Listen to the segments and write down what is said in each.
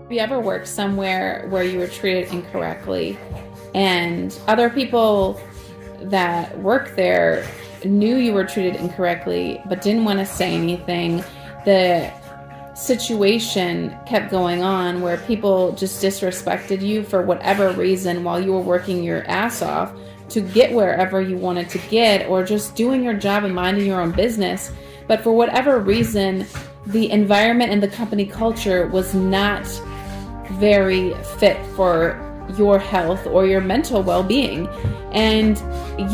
Have you ever worked somewhere where you were treated incorrectly and other people that work there knew you were treated incorrectly but didn't want to say anything? The situation kept going on where people just disrespected you for whatever reason while you were working your ass off to get wherever you wanted to get, or just doing your job and minding your own business. But for whatever reason, the environment and the company culture was not very fit for your health or your mental well-being. And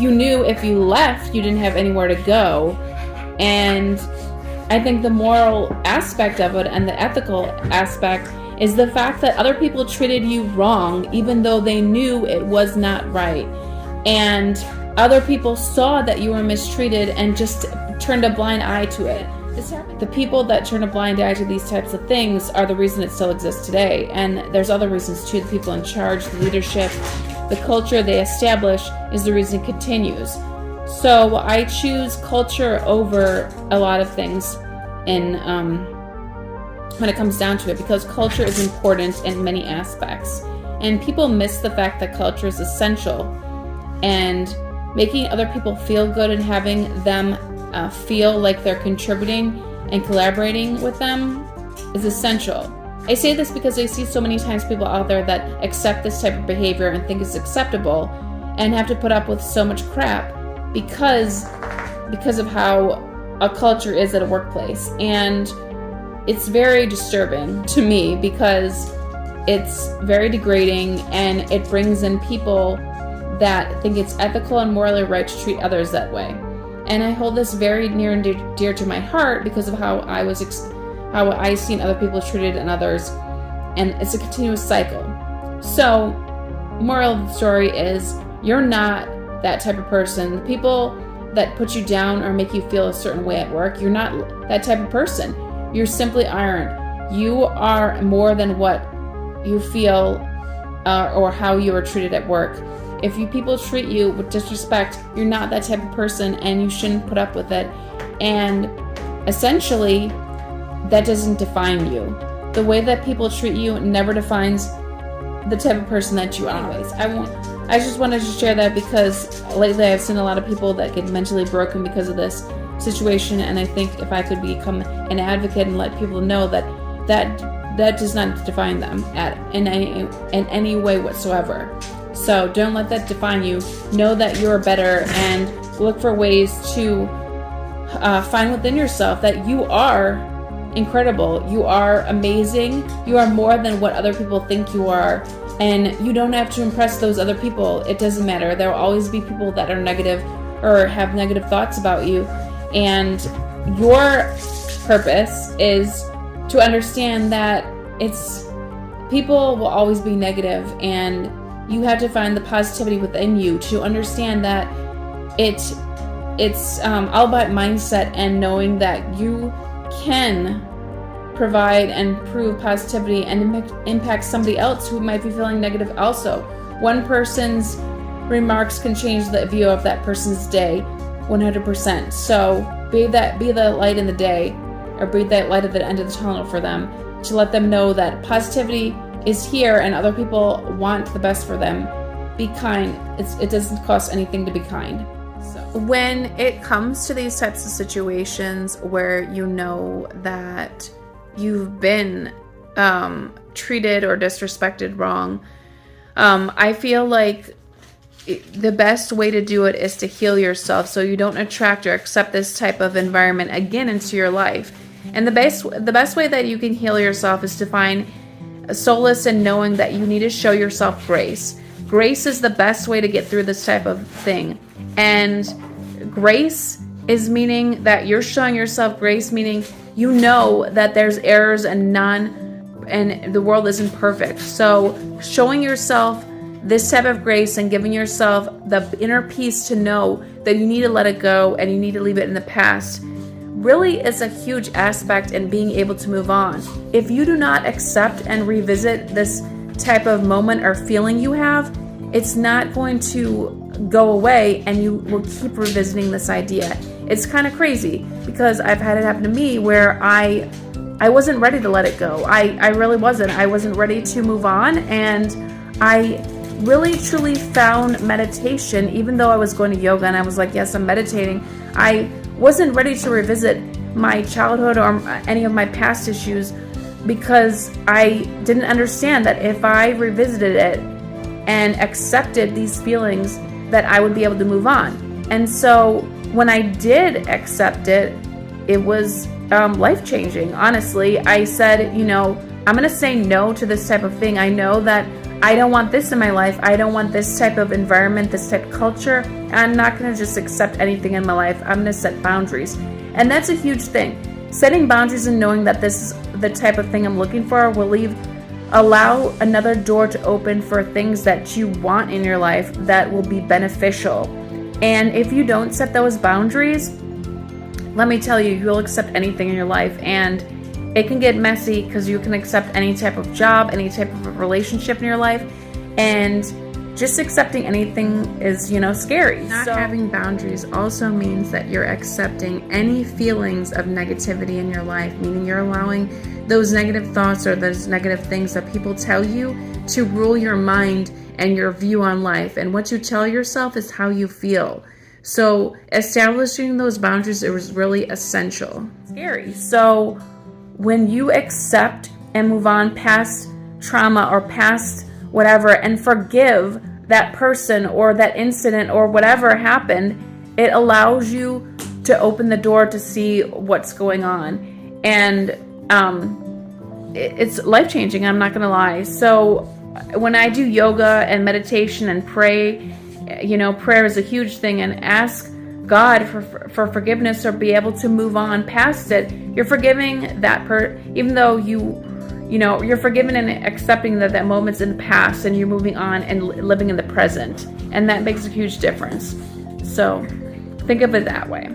you knew if you left, you didn't have anywhere to go. And I think the moral aspect of it and the ethical aspect is the fact that other people treated you wrong, even though they knew it was not right. And other people saw that you were mistreated and just turned a blind eye to it. The people that turn a blind eye to these types of things are the reason it still exists today. And there's other reasons too. The people in charge, the leadership, the culture they establish is the reason it continues. So I choose culture over a lot of things in when it comes down to it, because culture is important in many aspects. And people miss the fact that culture is essential. And making other people feel good and having them feel like they're contributing and collaborating with them is essential. I say this because I see so many times people out there that accept this type of behavior and think it's acceptable and have to put up with so much crap because of how a culture is at a workplace. And it's very disturbing to me because it's very degrading, and it brings in people that think it's ethical and morally right to treat others that way. And I hold this very near and dear to my heart because of how I seen other people treated and others, and it's a continuous cycle. So, moral of the story is, you're not that type of person. The people that put you down or make you feel a certain way at work, you're not that type of person. You simply aren't. You are more than what you feel or how you are treated at work. If people treat you with disrespect, you're not that type of person, and you shouldn't put up with it. And essentially, that doesn't define you. The way that people treat you never defines the type of person that you are. Anyways, I just wanted to share that because lately I've seen a lot of people that get mentally broken because of this situation, and I think if I could become an advocate and let people know that does not define them in any way whatsoever. So don't let that define you. Know that you're better, and look for ways to find within yourself that you are incredible. You are amazing. You are more than what other people think you are. And you don't have to impress those other people. It doesn't matter. There will always be people that are negative or have negative thoughts about you. And your purpose is to understand that people will always be negative, and you have to find the positivity within you to understand that it's all about mindset and knowing that you can provide and prove positivity and impact somebody else who might be feeling negative also. One person's remarks can change the view of that person's day 100%. So be the light in the day, or be that light at the end of the tunnel for them, to let them know that positivity is here and other people want the best for them. Be kind. It doesn't cost anything to be kind. So when it comes to these types of situations where you know that you've been treated or disrespected wrong, I feel like the best way to do it is to heal yourself so you don't attract or accept this type of environment again into your life. And the best way that you can heal yourself is to find solace in knowing that you need to show yourself grace. Grace is the best way to get through this type of thing. And grace is meaning that you're showing yourself grace, meaning you know that there's errors and the world isn't perfect. So showing yourself this type of grace and giving yourself the inner peace to know that you need to let it go and you need to leave it in the past really is a huge aspect in being able to move on. If you do not accept and revisit this type of moment or feeling you have, it's not going to go away, and you will keep revisiting this idea. It's kind of crazy because I've had it happen to me where I I wasn't ready to let it go. I really wasn't. I wasn't ready to move on. And I really truly found meditation, even though I was going to yoga and I was like, yes, I'm meditating. I wasn't ready to revisit my childhood or any of my past issues, because I didn't understand that if I revisited it and accepted these feelings, that I would be able to move on. And so when I did accept it, it was life-changing. Honestly, I said, you know, I'm going to say no to this type of thing. I know that I don't want this in my life. I don't want this type of environment, this type of culture. I'm not going to just accept anything in my life. I'm going to set boundaries. And that's a huge thing. Setting boundaries and knowing that this is the type of thing I'm looking for will allow another door to open for things that you want in your life that will be beneficial. And if you don't set those boundaries, let me tell you, you'll accept anything in your life, and it can get messy because you can accept any type of job, any type of relationship in your life, and just accepting anything is, scary. Not having boundaries also means that you're accepting any feelings of negativity in your life, meaning you're allowing those negative thoughts or those negative things that people tell you to rule your mind and your view on life. And what you tell yourself is how you feel. So establishing those boundaries is really essential. Scary. So when you accept and move on past trauma or past whatever and forgive that person or that incident or whatever happened, it allows you to open the door to see what's going on. And it's life-changing, I'm not gonna lie. So when I do yoga and meditation and pray, prayer is a huge thing, and ask God for forgiveness or be able to move on past it. You're forgiving that even though you're forgiven and accepting that moment's in the past, and you're moving on and living in the present, and that makes a huge difference. So think of it that way.